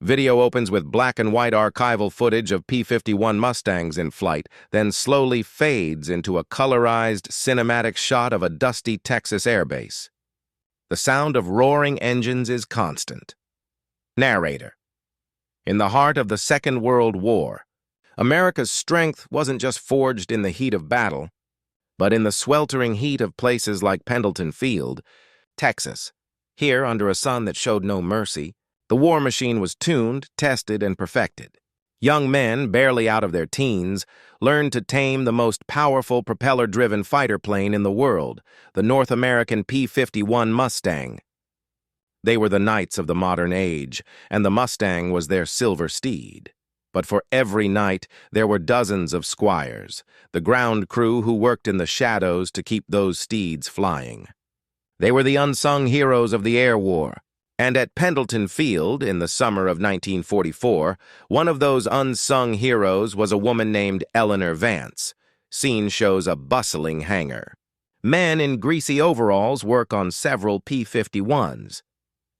Video opens with black and white archival footage of P-51 Mustangs in flight, then slowly fades into a colorized, cinematic shot of a dusty Texas airbase. The sound of roaring engines is constant. Narrator. In the heart of the Second World War, America's strength wasn't just forged in the heat of battle, but in the sweltering heat of places like Pendleton Field, Texas. Here, under a sun that showed no mercy, the war machine was tuned, tested, and perfected. Young men, barely out of their teens, learned to tame the most powerful propeller-driven fighter plane in the world, the North American P-51 Mustang. They were the knights of the modern age, and the Mustang was their silver steed. But for every knight, there were dozens of squires, the ground crew who worked in the shadows to keep those steeds flying. They were the unsung heroes of the air war. And at Pendleton Field, in the summer of 1944, one of those unsung heroes was a woman named Eleanor Vance. Scene shows a bustling hangar. Men in greasy overalls work on several P-51s.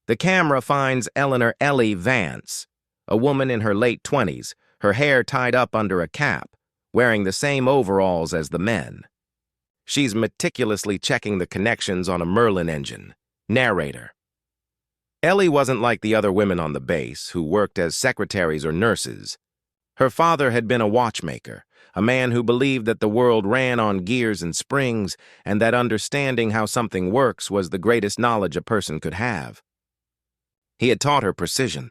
The camera finds Eleanor Ellie Vance, a woman in her late 20s, her hair tied up under a cap, wearing the same overalls as the men. She's meticulously checking the connections on a Merlin engine. Narrator. Ellie wasn't like the other women on the base, who worked as secretaries or nurses. Her father had been a watchmaker, a man who believed that the world ran on gears and springs, and that understanding how something works was the greatest knowledge a person could have. He had taught her precision.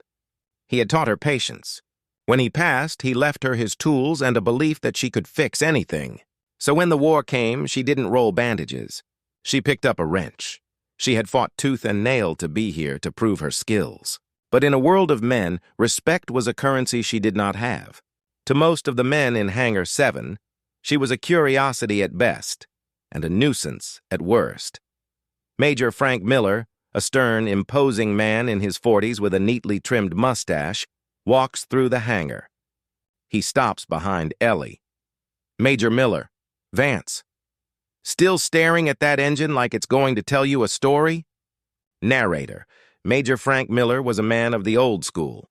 He had taught her patience. When he passed, he left her his tools and a belief that she could fix anything. So when the war came, she didn't roll bandages. She picked up a wrench. She had fought tooth and nail to be here to prove her skills. But in a world of men, respect was a currency she did not have. To most of the men in Hangar 7, she was a curiosity at best and a nuisance at worst. Major Frank Miller, a stern, imposing man in his 40s with a neatly trimmed mustache, walks through the hangar. He stops behind Ellie. Major Miller, Vance. Still staring at that engine like it's going to tell you a story? Narrator. Major Frank Miller was a man of the old school.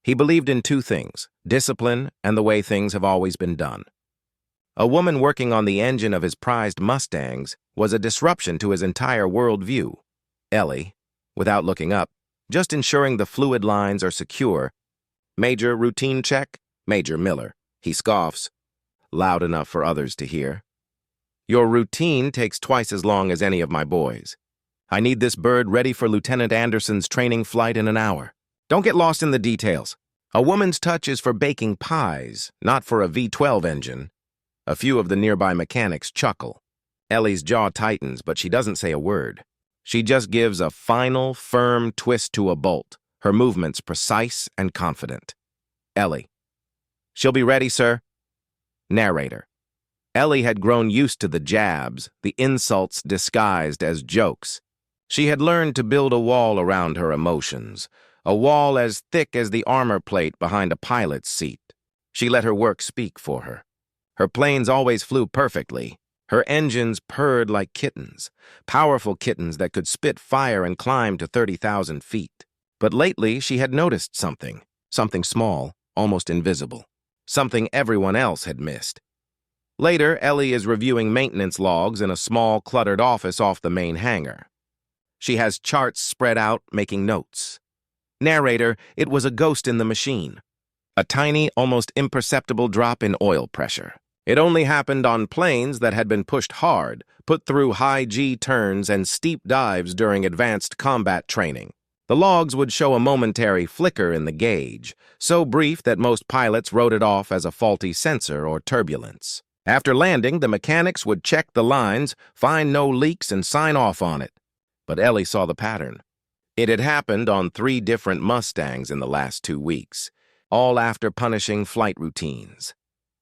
He believed in two things, discipline and the way things have always been done. A woman working on the engine of his prized Mustangs was a disruption to his entire worldview. Ellie, without looking up, just ensuring the fluid lines are secure. Major, routine check? Major Miller. He scoffs, loud enough for others to hear. Your routine takes twice as long as any of my boys. I need this bird ready for Lieutenant Anderson's training flight in an hour. Don't get lost in the details. A woman's touch is for baking pies, not for a V12 engine. A few of the nearby mechanics chuckle. Ellie's jaw tightens, but she doesn't say a word. She just gives a final, firm twist to a bolt, her movements precise and confident. Ellie. She'll be ready, sir. Narrator. Ellie had grown used to the jabs, the insults disguised as jokes. She had learned to build a wall around her emotions, a wall as thick as the armor plate behind a pilot's seat. She let her work speak for her. Her planes always flew perfectly. Her engines purred like kittens, powerful kittens that could spit fire and climb to 30,000 feet. But lately she had noticed something small, almost invisible, something everyone else had missed. Later, Ellie is reviewing maintenance logs in a small, cluttered office off the main hangar. She has charts spread out, making notes. Narrator, it was a ghost in the machine. A tiny, almost imperceptible drop in oil pressure. It only happened on planes that had been pushed hard, put through high G turns and steep dives during advanced combat training. The logs would show a momentary flicker in the gauge, so brief that most pilots wrote it off as a faulty sensor or turbulence. After landing, the mechanics would check the lines, find no leaks, and sign off on it. But Ellie saw the pattern. It had happened on 3 different Mustangs in the last 2 weeks, all after punishing flight routines.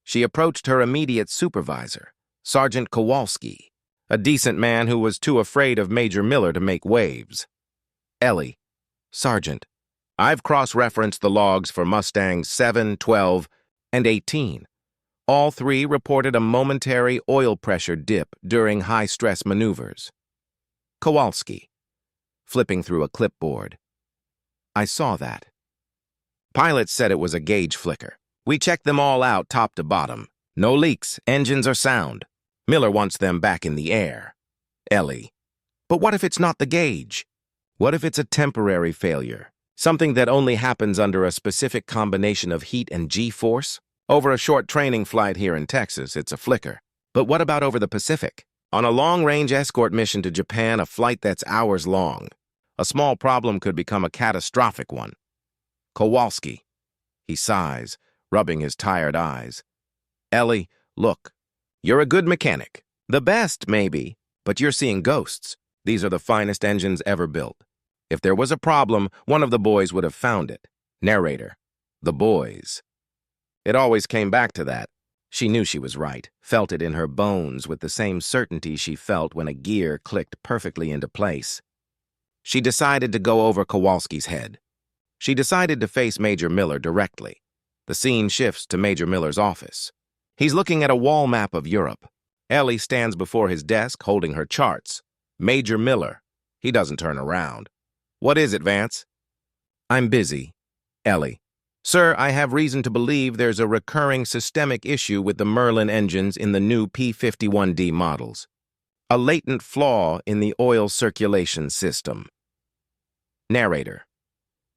She approached her immediate supervisor, Sergeant Kowalski, a decent man who was too afraid of Major Miller to make waves. Ellie, Sergeant, I've cross-referenced the logs for Mustangs 7, 12, and 18. All 3 reported a momentary oil pressure dip during high-stress maneuvers. Kowalski, flipping through a clipboard. I saw that. Pilots said it was a gauge flicker. We checked them all out top to bottom. No leaks, engines are sound. Miller wants them back in the air. Ellie. But what if it's not the gauge? What if it's a temporary failure? Something that only happens under a specific combination of heat and G-force? Over a short training flight here in Texas, it's a flicker. But what about over the Pacific? On a long-range escort mission to Japan, a flight that's hours long, a small problem could become a catastrophic one. Kowalski. He sighs, rubbing his tired eyes. Ellie, look, you're a good mechanic. The best, maybe, but you're seeing ghosts. These are the finest engines ever built. If there was a problem, one of the boys would have found it. Narrator. The boys. It always came back to that. She knew she was right, felt it in her bones with the same certainty she felt when a gear clicked perfectly into place. She decided to go over Kowalski's head. She decided to face Major Miller directly. The scene shifts to Major Miller's office. He's looking at a wall map of Europe. Ellie stands before his desk holding her charts. Major Miller. He doesn't turn around. What is it, Vance? I'm busy. Ellie. Sir, I have reason to believe there's a recurring systemic issue with the Merlin engines in the new P-51D models. A latent flaw in the oil circulation system. Narrator.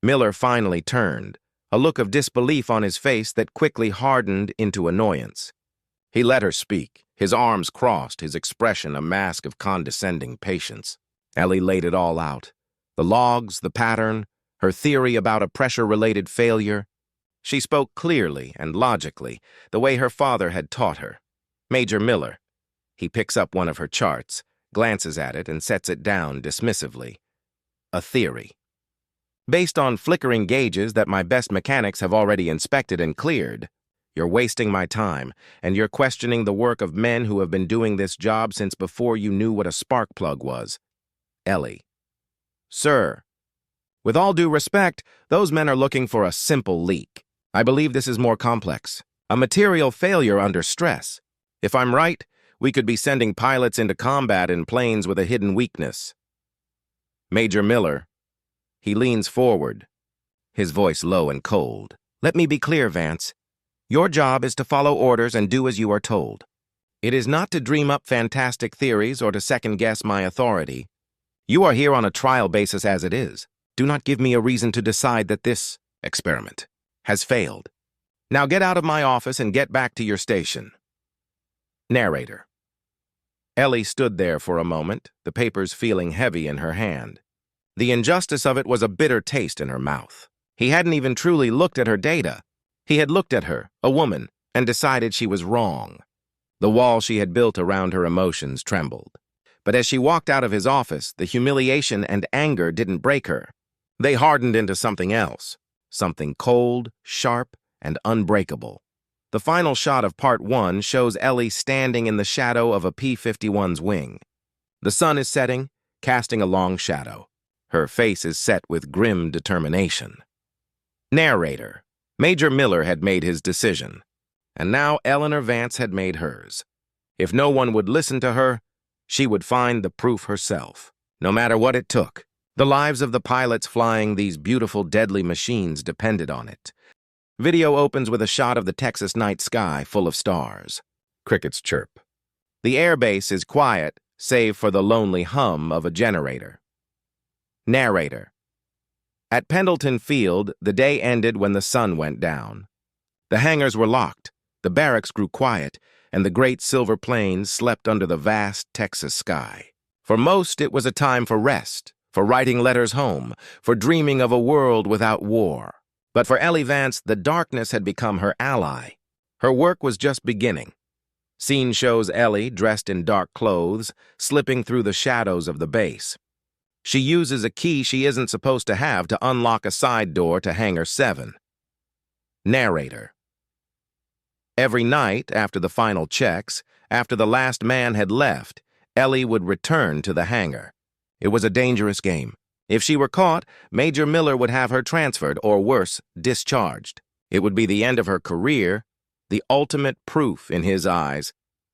Miller finally turned, a look of disbelief on his face that quickly hardened into annoyance. He let her speak, his arms crossed, his expression a mask of condescending patience. Ellie laid it all out. The logs, the pattern, her theory about a pressure-related failure. She spoke clearly and logically, the way her father had taught her. Major Miller. He picks up one of her charts, glances at it, and sets it down dismissively. A theory. Based on flickering gauges that my best mechanics have already inspected and cleared. You're wasting my time, and you're questioning the work of men who have been doing this job since before you knew what a spark plug was. Ellie. Sir, with all due respect, those men are looking for a simple leak. I believe this is more complex. A material failure under stress. If I'm right, we could be sending pilots into combat in planes with a hidden weakness. Major Miller. He leans forward, his voice low and cold. Let me be clear, Vance. Your job is to follow orders and do as you are told. It is not to dream up fantastic theories or to second-guess my authority. You are here on a trial basis as it is. Do not give me a reason to decide that this experiment has failed. Now get out of my office and get back to your station. Narrator. Ellie stood there for a moment, the papers feeling heavy in her hand. The injustice of it was a bitter taste in her mouth. He hadn't even truly looked at her data. He had looked at her, a woman, and decided she was wrong. The wall she had built around her emotions trembled. But as she walked out of his office, the humiliation and anger didn't break her. They hardened into something else. Something cold, sharp, and unbreakable. The final shot of Part 1 shows Ellie standing in the shadow of a P-51's wing. The sun is setting, casting a long shadow. Her face is set with grim determination. Narrator. Major Miller had made his decision, and now Eleanor Vance had made hers. If no one would listen to her, she would find the proof herself, no matter what it took. The lives of the pilots flying these beautiful, deadly machines depended on it. Video opens with a shot of the Texas night sky full of stars. Crickets chirp. The airbase is quiet, save for the lonely hum of a generator. Narrator. At Pendleton Field, the day ended when the sun went down. The hangars were locked, the barracks grew quiet, and the great silver planes slept under the vast Texas sky. For most, it was a time for rest, for writing letters home, for dreaming of a world without war. But for Ellie Vance, the darkness had become her ally. Her work was just beginning. Scene shows Ellie, dressed in dark clothes, slipping through the shadows of the base. She uses a key she isn't supposed to have to unlock a side door to Hangar 7. Narrator. Every night, after the final checks, after the last man had left, Ellie would return to the hangar. It was a dangerous game. If she were caught, Major Miller would have her transferred, or worse, discharged. It would be the end of her career, the ultimate proof in his eyes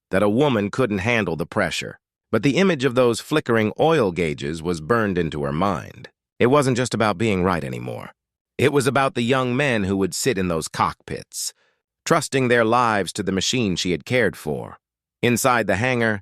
that a woman couldn't handle the pressure. But the image of those flickering oil gauges was burned into her mind. It wasn't just about being right anymore. It was about the young men who would sit in those cockpits, trusting their lives to the machine she had cared for. Inside the hangar,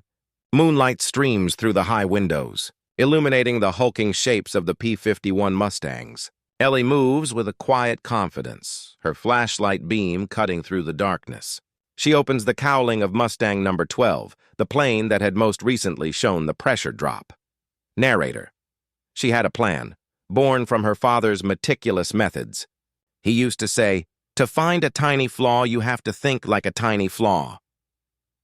moonlight streams through the high windows, illuminating the hulking shapes of the P-51 Mustangs. Ellie moves with a quiet confidence, her flashlight beam cutting through the darkness. She opens the cowling of Mustang number 12, the plane that had most recently shown the pressure drop. Narrator. She had a plan, born from her father's meticulous methods. He used to say, "To find a tiny flaw, you have to think like a tiny flaw."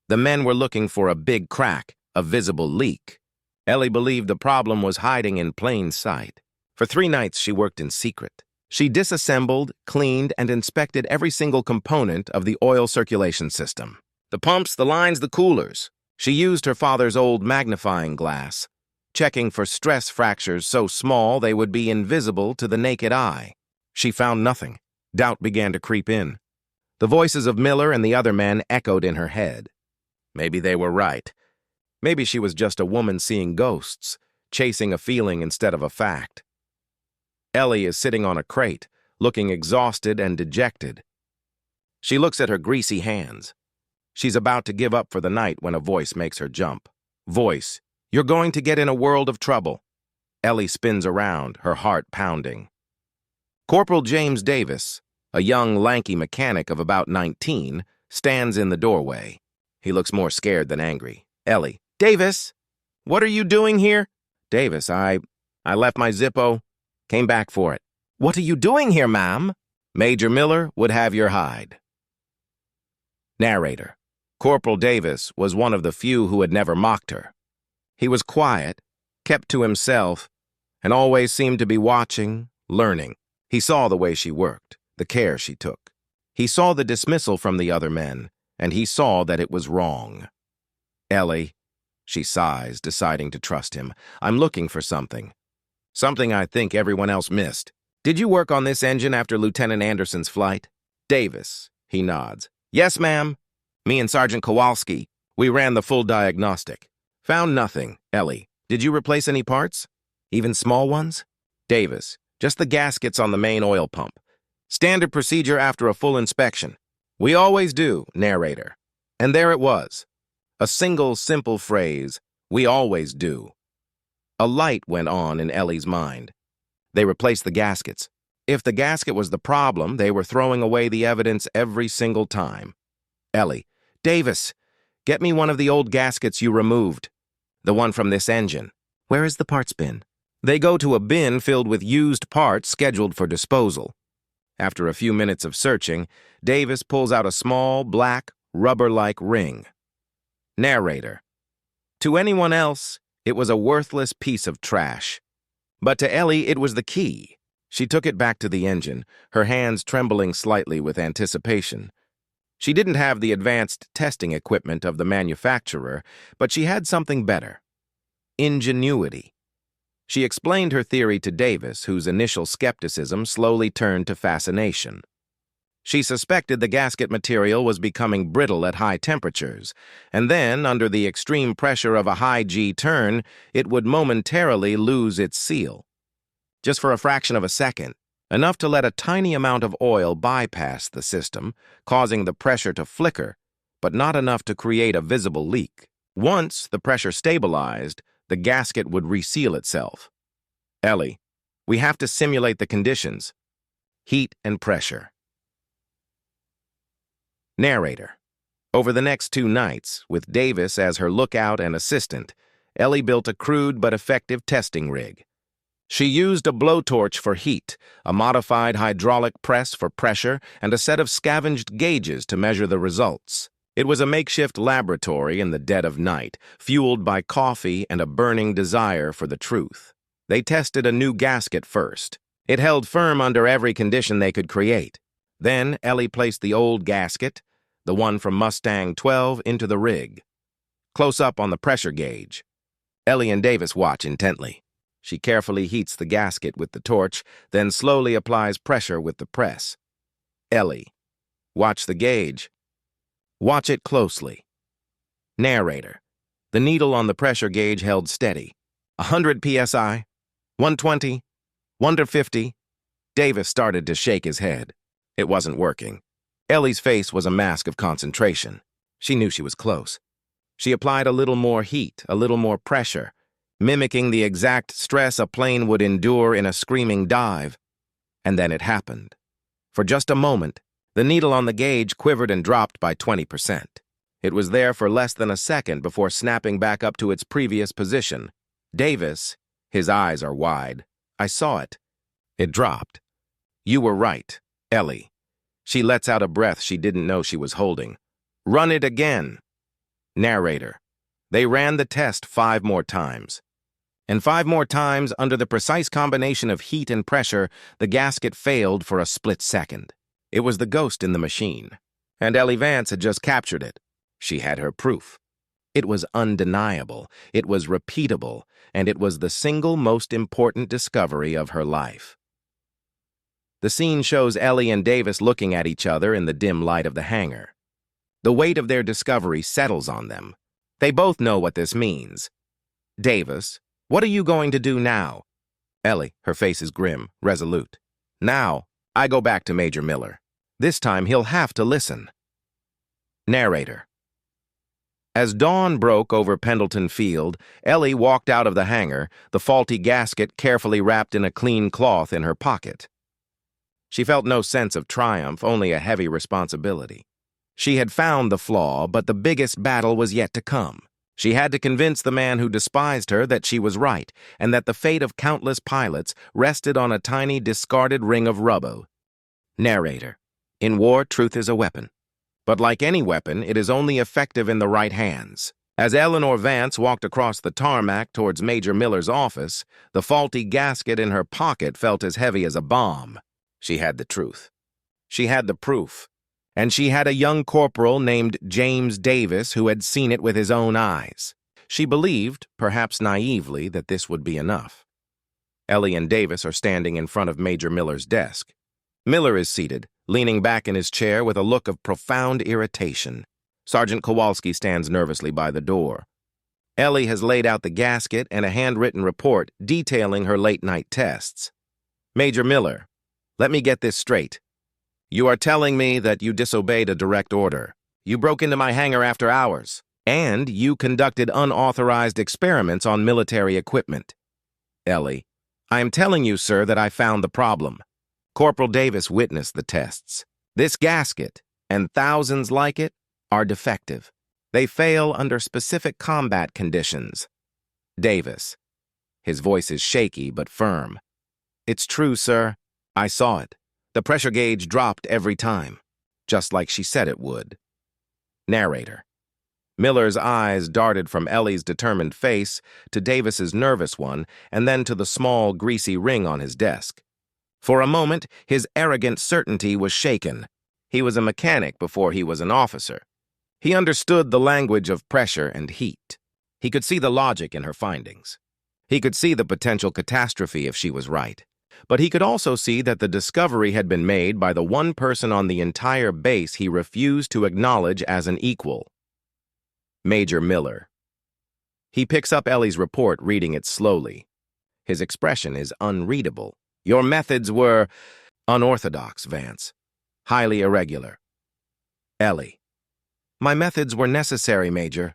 The men were looking for a big crack, a visible leak. Ellie believed the problem was hiding in plain sight. For 3 nights, she worked in secret. She disassembled, cleaned, and inspected every single component of the oil circulation system. The pumps, the lines, the coolers. She used her father's old magnifying glass, checking for stress fractures so small they would be invisible to the naked eye. She found nothing. Doubt began to creep in. The voices of Miller and the other men echoed in her head. Maybe they were right. Maybe she was just a woman seeing ghosts, chasing a feeling instead of a fact. Ellie is sitting on a crate, looking exhausted and dejected. She looks at her greasy hands. She's about to give up for the night when a voice makes her jump. Voice, "You're going to get in a world of trouble." Ellie spins around, her heart pounding. Corporal James Davis, a young, lanky mechanic of about 19, stands in the doorway. He looks more scared than angry. Ellie, "Davis, what are you doing here?" Davis, I left my Zippo. Came back for it. "What are you doing here, ma'am?" "Major Miller would have your hide." Narrator. Corporal Davis was one of the few who had never mocked her. He was quiet, kept to himself, and always seemed to be watching, learning. He saw the way she worked, the care she took. He saw the dismissal from the other men, and he saw that it was wrong. "Ellie," she sighs, deciding to trust him, "I'm looking for something. Something I think everyone else missed. Did you work on this engine after Lieutenant Anderson's flight?" Davis, he nods. "Yes, ma'am. Me and Sergeant Kowalski. We ran the full diagnostic. Found nothing." Ellie, "Did you replace any parts? Even small ones?" Davis, "Just the gaskets on the main oil pump. Standard procedure after a full inspection. We always do." Narrator. And there it was. A single, simple phrase, "We always do." A light went on in Ellie's mind. They replaced the gaskets. If the gasket was the problem, they were throwing away the evidence every single time. Ellie, "Davis, get me one of the old gaskets you removed. The one from this engine." "Where is the parts bin?" They go to a bin filled with used parts scheduled for disposal. After a few minutes of searching, Davis pulls out a small, black, rubber-like ring. Narrator. To anyone else, it was a worthless piece of trash. But to Ellie, it was the key. She took it back to the engine, her hands trembling slightly with anticipation. She didn't have the advanced testing equipment of the manufacturer, but she had something better. Ingenuity. She explained her theory to Davis, whose initial skepticism slowly turned to fascination. She suspected the gasket material was becoming brittle at high temperatures, and then, under the extreme pressure of a high-G turn, it would momentarily lose its seal. Just for a fraction of a second, enough to let a tiny amount of oil bypass the system, causing the pressure to flicker, but not enough to create a visible leak. Once the pressure stabilized, the gasket would reseal itself. Ellie, we have to simulate the conditions. Heat and pressure. Narrator. Over the next 2 nights, with Davis as her lookout and assistant, Ellie built a crude but effective testing rig. She used a blowtorch for heat, a modified hydraulic press for pressure, and a set of scavenged gauges to measure the results. It was a makeshift laboratory in the dead of night, fueled by coffee and a burning desire for the truth. They tested a new gasket first. It held firm under every condition they could create. Then Ellie placed the old gasket, the one from Mustang 12, into the rig. Close up on the pressure gauge. Ellie and Davis watch intently. She carefully heats the gasket with the torch, then slowly applies pressure with the press. Ellie, watch the gauge. Watch it closely. Narrator. The needle on the pressure gauge held steady. 100 psi, 120, 150. Davis started to shake his head. It wasn't working. Ellie's face was a mask of concentration. She knew she was close. She applied a little more heat, a little more pressure, mimicking the exact stress a plane would endure in a screaming dive. And then it happened. For just a moment, the needle on the gauge quivered and dropped by 20%. It was there for less than a second before snapping back up to its previous position. Davis, his eyes are wide. I saw it. It dropped. You were right, Ellie. She lets out a breath she didn't know she was holding. Run it again. Narrator. They ran the test 5 more times. And 5 more times, under the precise combination of heat and pressure, the gasket failed for a split second. It was the ghost in the machine. And Ellie Vance had just captured it. She had her proof. It was undeniable, it was repeatable, and it was the single most important discovery of her life. The scene shows Ellie and Davis looking at each other in the dim light of the hangar. The weight of their discovery settles on them. They both know what this means. Davis, what are you going to do now? Ellie, her face is grim, resolute. Now, I go back to Major Miller. This time he'll have to listen. Narrator. As dawn broke over Pendleton Field, Ellie walked out of the hangar, the faulty gasket carefully wrapped in a clean cloth in her pocket. She felt no sense of triumph, only a heavy responsibility. She had found the flaw, but the biggest battle was yet to come. She had to convince the man who despised her that she was right, and that the fate of countless pilots rested on a tiny discarded ring of rubber. Narrator. In war, truth is a weapon. But like any weapon, it is only effective in the right hands. As Eleanor Vance walked across the tarmac towards Major Miller's office, the faulty gasket in her pocket felt as heavy as a bomb. She had the truth. She had the proof. And she had a young corporal named James Davis who had seen it with his own eyes. She believed, perhaps naively, that this would be enough. Ellie and Davis are standing in front of Major Miller's desk. Miller is seated, leaning back in his chair with a look of profound irritation. Sergeant Kowalski stands nervously by the door. Ellie has laid out the gasket and a handwritten report detailing her late-night tests. Major Miller, let me get this straight. You are telling me that you disobeyed a direct order. You broke into my hangar after hours, and you conducted unauthorized experiments on military equipment. Ellie, I am telling you, sir, that I found the problem. Corporal Davis witnessed the tests. This gasket, and thousands like it, are defective. They fail under specific combat conditions. Davis. His voice is shaky but firm. It's true, sir. I saw it. The pressure gauge dropped every time, just like she said it would. Narrator. Miller's eyes darted from Ellie's determined face to Davis's nervous one, and then to the small, greasy ring on his desk. For a moment, his arrogant certainty was shaken. He was a mechanic before he was an officer. He understood the language of pressure and heat. He could see the logic in her findings. He could see the potential catastrophe if she was right. But he could also see that the discovery had been made by the one person on the entire base he refused to acknowledge as an equal. Major Miller. He picks up Ellie's report, reading it slowly. His expression is unreadable. Your methods were unorthodox, Vance. Highly irregular. Ellie. My methods were necessary, Major.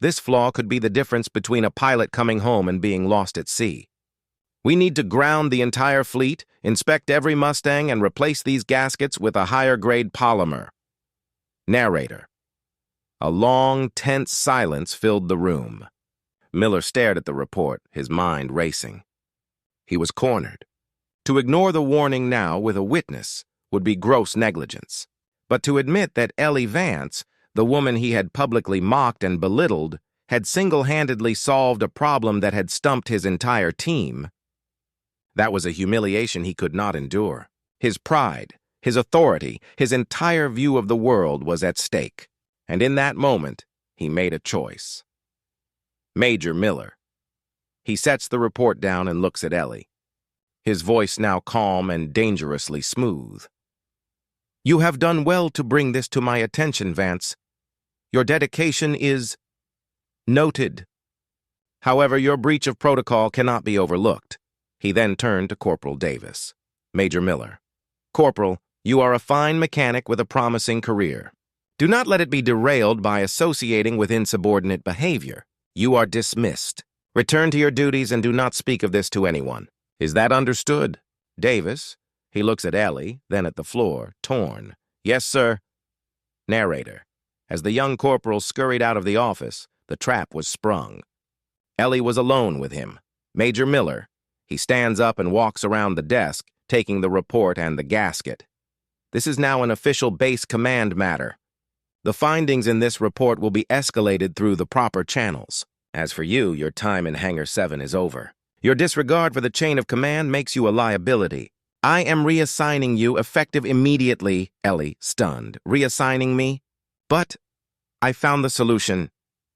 This flaw could be the difference between a pilot coming home and being lost at sea. We need to ground the entire fleet, inspect every Mustang, and replace these gaskets with a higher-grade polymer. Narrator. A long, tense silence filled the room. Miller stared at the report, his mind racing. He was cornered. To ignore the warning now with a witness would be gross negligence. But to admit that Ellie Vance, the woman he had publicly mocked and belittled, had single-handedly solved a problem that had stumped his entire team, that was a humiliation he could not endure. His pride, his authority, his entire view of the world was at stake. And in that moment, he made a choice. Major Miller. He sets the report down and looks at Ellie. His voice now calm and dangerously smooth. You have done well to bring this to my attention, Vance. Your dedication is noted. However, your breach of protocol cannot be overlooked. He then turned to Corporal Davis. Major Miller. Corporal, you are a fine mechanic with a promising career. Do not let it be derailed by associating with insubordinate behavior. You are dismissed. Return to your duties and do not speak of this to anyone. Is that understood? Davis. He looks at Ellie, then at the floor, torn. Yes, sir. Narrator. As the young corporal scurried out of the office, the trap was sprung. Ellie was alone with him. Major Miller. He stands up and walks around the desk, taking the report and the gasket. This is now an official base command matter. The findings in this report will be escalated through the proper channels. As for you, your time in Hangar 7 is over. Your disregard for the chain of command makes you a liability. I am reassigning you effective immediately, Ellie, stunned. Reassigning me? But I found the solution.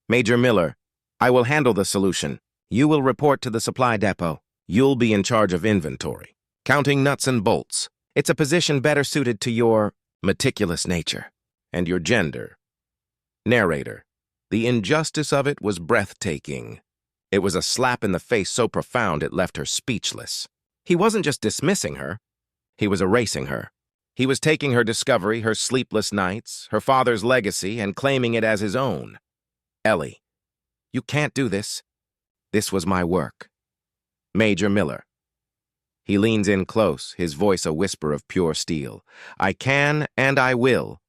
Major Miller, I will handle the solution. You will report to the supply depot. You'll be in charge of inventory, counting nuts and bolts. It's a position better suited to your meticulous nature and your gender. Narrator. The injustice of it was breathtaking. It was a slap in the face so profound it left her speechless. He wasn't just dismissing her. He was erasing her. He was taking her discovery, her sleepless nights, her father's legacy, and claiming it as his own. Ellie, you can't do this. This was my work. Major Miller. He leans in close, his voice a whisper of pure steel. I can and I will.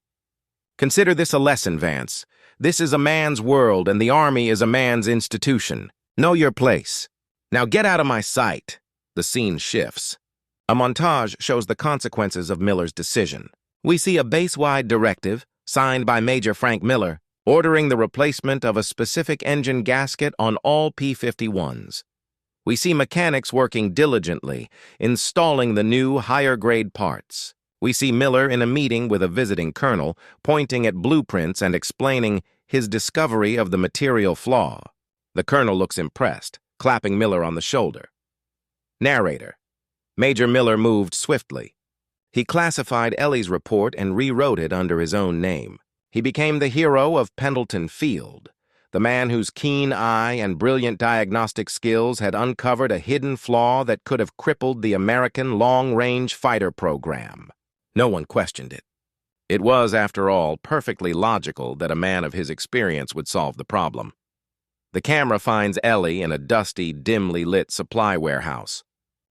Consider this a lesson, Vance. This is a man's world, and the Army is a man's institution. Know your place. Now get out of my sight. The scene shifts. A montage shows the consequences of Miller's decision. We see a base-wide directive, signed by Major Frank Miller, ordering the replacement of a specific engine gasket on all P-51s. We see mechanics working diligently, installing the new, higher-grade parts. We see Miller in a meeting with a visiting colonel, pointing at blueprints and explaining his discovery of the material flaw. The colonel looks impressed, clapping Miller on the shoulder. Narrator. Major Miller moved swiftly. He classified Ellie's report and rewrote it under his own name. He became the hero of Pendleton Field, the man whose keen eye and brilliant diagnostic skills had uncovered a hidden flaw that could have crippled the American long-range fighter program. No one questioned it. It was, after all, perfectly logical that a man of his experience would solve the problem. The camera finds Ellie in a dusty, dimly lit supply warehouse.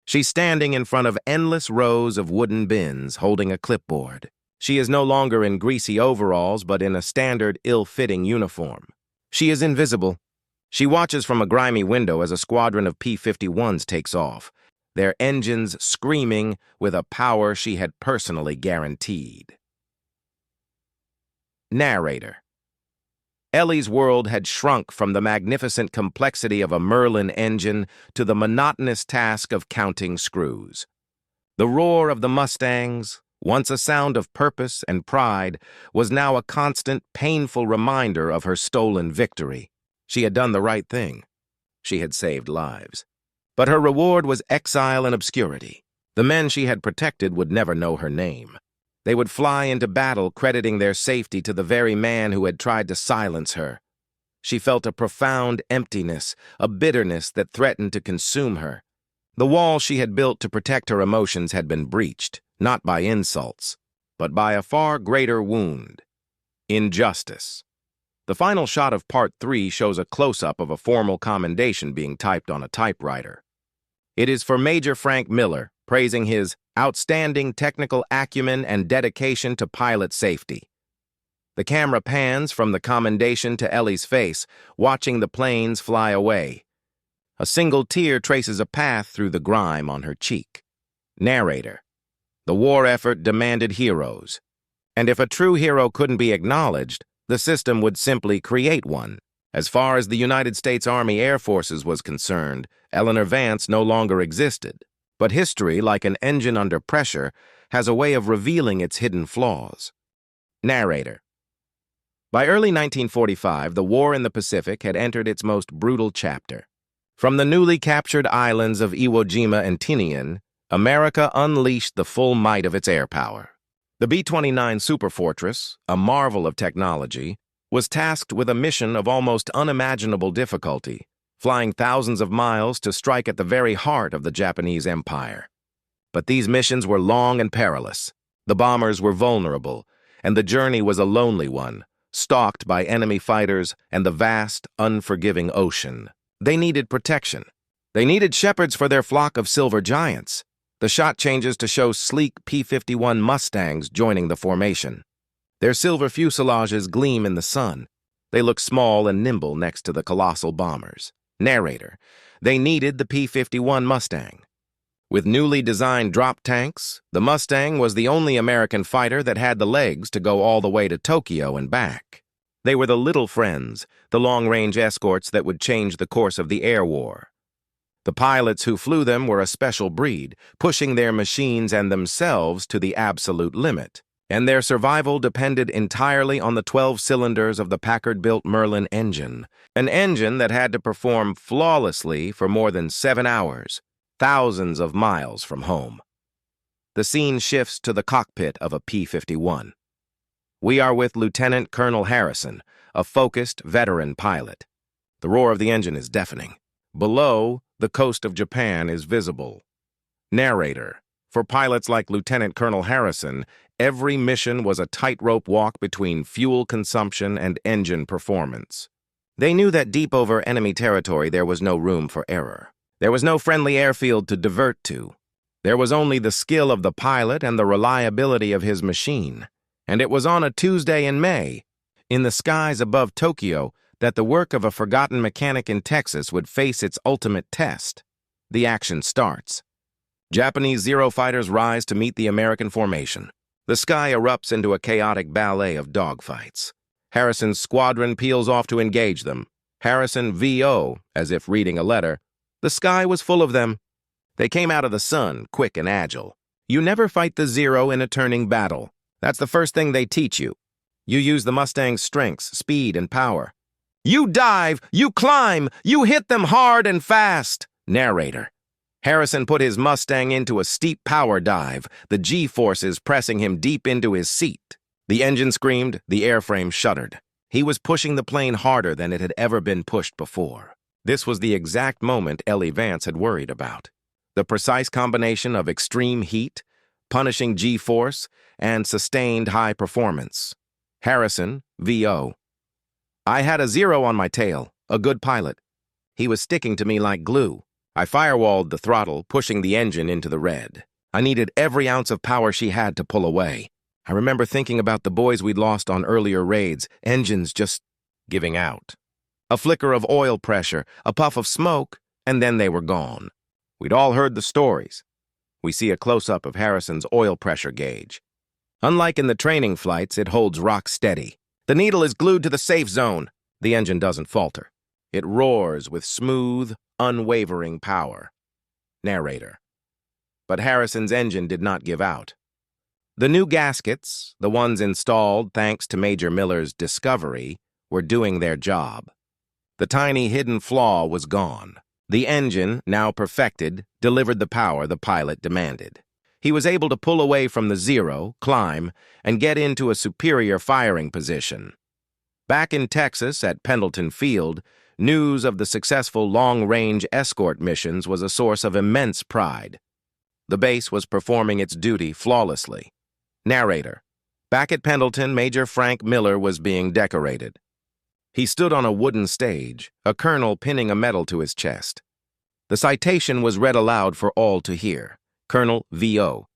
She's standing in front of endless rows of wooden bins, holding a clipboard. She is no longer in greasy overalls, but in a standard, ill-fitting uniform. She is invisible. She watches from a grimy window as a squadron of P-51s takes off, their engines screaming with a power she had personally guaranteed. Narrator. Ellie's world had shrunk from the magnificent complexity of a Merlin engine to the monotonous task of counting screws. The roar of the Mustangs, once a sound of purpose and pride, was now a constant, painful reminder of her stolen victory. She had done the right thing. She had saved lives. But her reward was exile and obscurity. The men she had protected would never know her name. They would fly into battle crediting their safety to the very man who had tried to silence her. She felt a profound emptiness, a bitterness that threatened to consume her. The wall she had built to protect her emotions had been breached, not by insults, but by a far greater wound. Injustice. The final shot of Part 3 shows a close-up of a formal commendation being typed on a typewriter. It is for Major Frank Miller, praising his outstanding technical acumen and dedication to pilot safety. The camera pans from the commendation to Ellie's face, watching the planes fly away. A single tear traces a path through the grime on her cheek. Narrator. The war effort demanded heroes. And if a true hero couldn't be acknowledged, the system would simply create one. As far as the United States Army Air Forces was concerned, Eleanor Vance no longer existed. But history, like an engine under pressure, has a way of revealing its hidden flaws. Narrator. By early 1945, the war in the Pacific had entered its most brutal chapter. From the newly captured islands of Iwo Jima and Tinian, America unleashed the full might of its air power. The B-29 Superfortress, a marvel of technology, was tasked with a mission of almost unimaginable difficulty, flying thousands of miles to strike at the very heart of the Japanese Empire. But these missions were long and perilous. The bombers were vulnerable, and the journey was a lonely one, stalked by enemy fighters and the vast, unforgiving ocean. They needed protection. They needed shepherds for their flock of silver giants. The shot changes to show sleek P-51 Mustangs joining the formation. Their silver fuselages gleam in the sun. They look small and nimble next to the colossal bombers. Narrator: they needed the P-51 Mustang. With newly designed drop tanks, the Mustang was the only American fighter that had the legs to go all the way to Tokyo and back. They were the little friends, the long-range escorts that would change the course of the air war. The pilots who flew them were a special breed, pushing their machines and themselves to the absolute limit, and their survival depended entirely on the 12 cylinders of the Packard-built Merlin engine, an engine that had to perform flawlessly for more than 7 hours, thousands of miles from home. The scene shifts to the cockpit of a P-51. We are with Lieutenant Colonel Harrison, a focused veteran pilot. The roar of the engine is deafening. Below, the coast of Japan is visible. Narrator: for pilots like Lieutenant Colonel Harrison, every mission was a tightrope walk between fuel consumption and engine performance. They knew that deep over enemy territory there was no room for error. There was no friendly airfield to divert to. There was only the skill of the pilot and the reliability of his machine. And it was on a Tuesday in May, in the skies above Tokyo, that the work of a forgotten mechanic in Texas would face its ultimate test. The action starts. Japanese Zero fighters rise to meet the American formation. The sky erupts into a chaotic ballet of dogfights. Harrison's squadron peels off to engage them. Harrison VO, as if reading a letter. The sky was full of them. They came out of the sun, quick and agile. You never fight the Zero in a turning battle. That's the first thing they teach you. You use the Mustang's strengths, speed, and power. You dive, you climb, you hit them hard and fast. Narrator: Harrison put his Mustang into a steep power dive, the G-forces pressing him deep into his seat. The engine screamed, the airframe shuddered. He was pushing the plane harder than it had ever been pushed before. This was the exact moment Ellie Vance had worried about. The precise combination of extreme heat, punishing G-force, and sustained high performance. Harrison, VO: I had a Zero on my tail, a good pilot. He was sticking to me like glue. I firewalled the throttle, pushing the engine into the red. I needed every ounce of power she had to pull away. I remember thinking about the boys we'd lost on earlier raids, engines just giving out. A flicker of oil pressure, a puff of smoke, and then they were gone. We'd all heard the stories. We see a close-up of Harrison's oil pressure gauge. Unlike in the training flights, it holds rock steady. The needle is glued to the safe zone. The engine doesn't falter. It roars with smooth, unwavering power. Narrator: but Harrison's engine did not give out. The new gaskets, the ones installed thanks to Major Miller's discovery, were doing their job. The tiny hidden flaw was gone. The engine, now perfected, delivered the power the pilot demanded. He was able to pull away from the Zero, climb, and get into a superior firing position. Back in Texas at Pendleton Field, news of the successful long-range escort missions was a source of immense pride. The base was performing its duty flawlessly. Narrator: back at Pendleton, Major Frank Miller was being decorated. He stood on a wooden stage, a colonel pinning a medal to his chest. The citation was read aloud for all to hear. Colonel VO: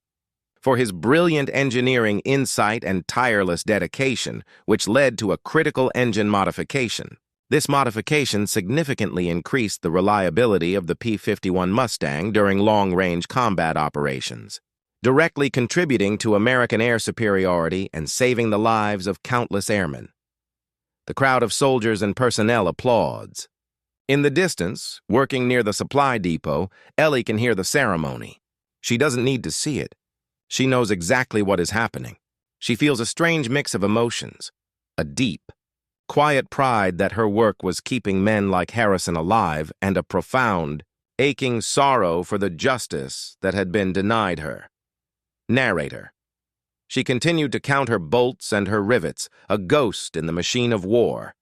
for his brilliant engineering insight and tireless dedication, which led to a critical engine modification. This modification significantly increased the reliability of the P-51 Mustang during long-range combat operations, directly contributing to American air superiority and saving the lives of countless airmen. The crowd of soldiers and personnel applauds. In the distance, working near the supply depot, Ellie can hear the ceremony. She doesn't need to see it. She knows exactly what is happening. She feels a strange mix of emotions, a deep, quiet pride that her work was keeping men like Harrison alive, and a profound, aching sorrow for the justice that had been denied her. Narrator: she continued to count her bolts and her rivets, a ghost in the machine of war.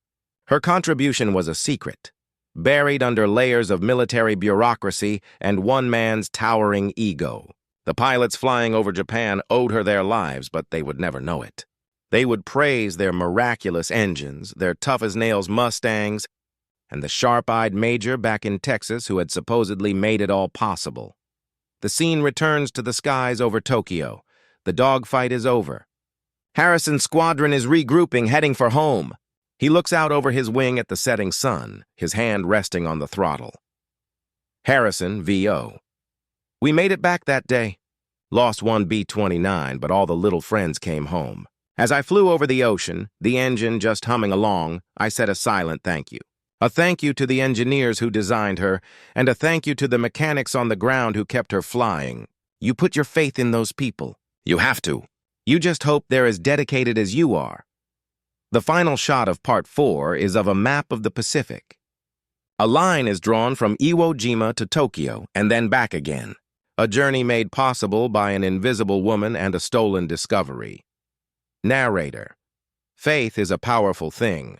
Her contribution was a secret, buried under layers of military bureaucracy and one man's towering ego. The pilots flying over Japan owed her their lives, but they would never know it. They would praise their miraculous engines, their tough-as-nails Mustangs, and the sharp-eyed major back in Texas who had supposedly made it all possible. The scene returns to the skies over Tokyo. The dogfight is over. Harrison's squadron is regrouping, heading for home. He looks out over his wing at the setting sun, his hand resting on the throttle. Harrison, VO. We made it back that day. Lost one B-29, but all the little friends came home. As I flew over the ocean, the engine just humming along, I said a silent thank you. A thank you to the engineers who designed her, and a thank you to the mechanics on the ground who kept her flying. You put your faith in those people. You have to. You just hope they're as dedicated as you are. The final shot of Part 4 is of a map of the Pacific. A line is drawn from Iwo Jima to Tokyo and then back again, a journey made possible by an invisible woman and a stolen discovery. Narrator. Faith is a powerful thing,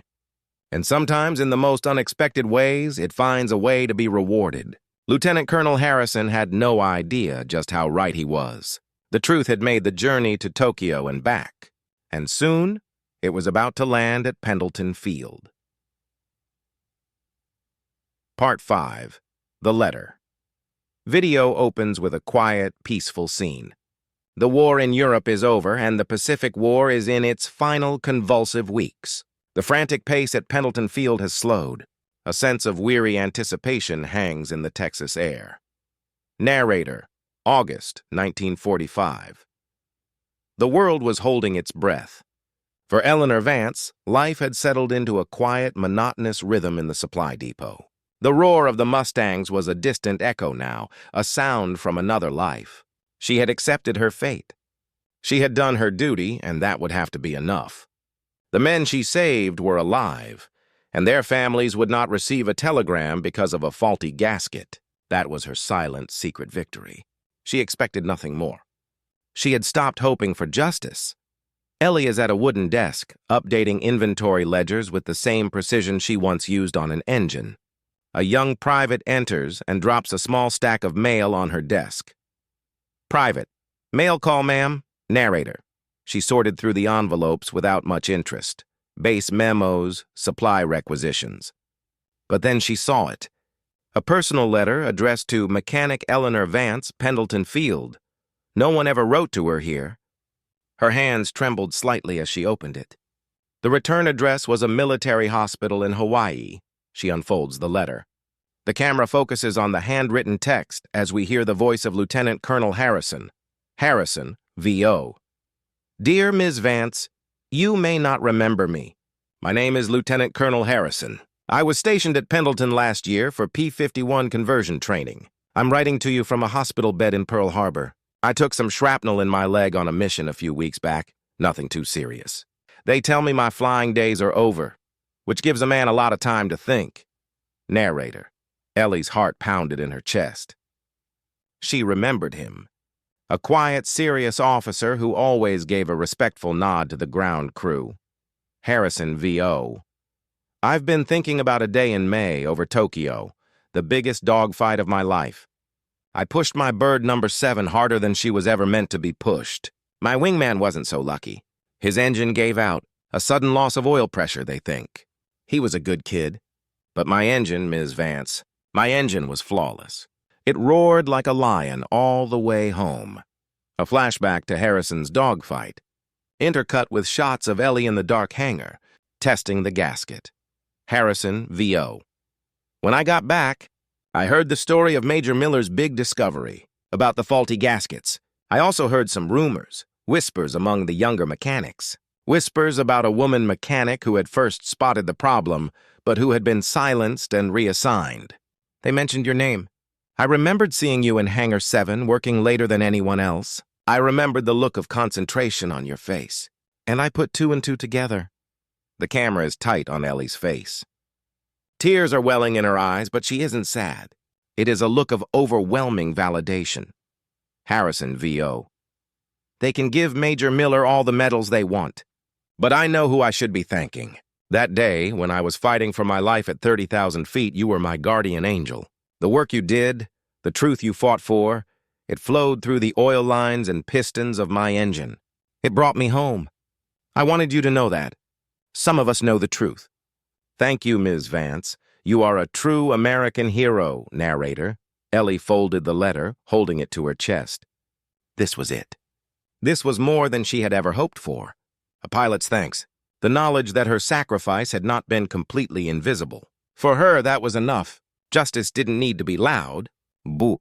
and sometimes in the most unexpected ways, it finds a way to be rewarded. Lieutenant Colonel Harrison had no idea just how right he was. The truth had made the journey to Tokyo and back, and soon it was about to land at Pendleton Field. Part 5. The Letter. Video opens with a quiet, peaceful scene. The war in Europe is over, and the Pacific War is in its final convulsive weeks. The frantic pace at Pendleton Field has slowed. A sense of weary anticipation hangs in the Texas air. Narrator. August 1945. The world was holding its breath. For Eleanor Vance, life had settled into a quiet, monotonous rhythm in the supply depot. The roar of the Mustangs was a distant echo now, a sound from another life. She had accepted her fate. She had done her duty, and that would have to be enough. The men she saved were alive, and their families would not receive a telegram because of a faulty gasket. That was her silent, secret victory. She expected nothing more. She had stopped hoping for justice. Ellie is at a wooden desk, updating inventory ledgers with the same precision she once used on an engine. A young private enters and drops a small stack of mail on her desk. Private. Mail call, ma'am. Narrator. She sorted through the envelopes without much interest. Base memos, supply requisitions. But then she saw it. A personal letter addressed to Mechanic Eleanor Vance, Pendleton Field. No one ever wrote to her here. Her hands trembled slightly as she opened it. The return address was a military hospital in Hawaii. She unfolds the letter. The camera focuses on the handwritten text as we hear the voice of Lieutenant Colonel Harrison. Harrison, VO. Dear Ms. Vance, you may not remember me. My name is Lieutenant Colonel Harrison. I was stationed at Pendleton last year for P-51 conversion training. I'm writing to you from a hospital bed in Pearl Harbor. I took some shrapnel in my leg on a mission a few weeks back. Nothing too serious. They tell me my flying days are over, which gives a man a lot of time to think. Narrator. Ellie's heart pounded in her chest. She remembered him. A quiet, serious officer who always gave a respectful nod to the ground crew. Harrison, VO. I've been thinking about a day in May over Tokyo, the biggest dogfight of my life. I pushed my bird number 7 harder than she was ever meant to be pushed. My wingman wasn't so lucky. His engine gave out, a sudden loss of oil pressure, they think. He was a good kid. But my engine, Ms. Vance, my engine was flawless. It roared like a lion all the way home. A flashback to Harrison's dogfight, intercut with shots of Ellie in the dark hangar, testing the gasket. Harrison, VO. When I got back, I heard the story of Major Miller's big discovery about the faulty gaskets. I also heard some rumors, whispers among the younger mechanics. Whispers about a woman mechanic who had first spotted the problem, but who had been silenced and reassigned. They mentioned your name. I remembered seeing you in Hangar 7, working later than anyone else. I remembered the look of concentration on your face. And I put 2 and 2 together. The camera is tight on Ellie's face. Tears are welling in her eyes, but she isn't sad. It is a look of overwhelming validation. Harrison, VO. They can give Major Miller all the medals they want. But I know who I should be thanking. That day, when I was fighting for my life at 30,000 feet, you were my guardian angel. The work you did, the truth you fought for, It flowed through the oil lines and pistons of my engine. It brought me home. I wanted you to know that. Some of us know the truth. Thank you, Ms. Vance. You are a true American hero, narrator. Ellie folded the letter, holding it to her chest. This was it. This was more than she had ever hoped for. A pilot's thanks. The knowledge that her sacrifice had not been completely invisible. For her, that was enough. Justice didn't need to be loud. Boo.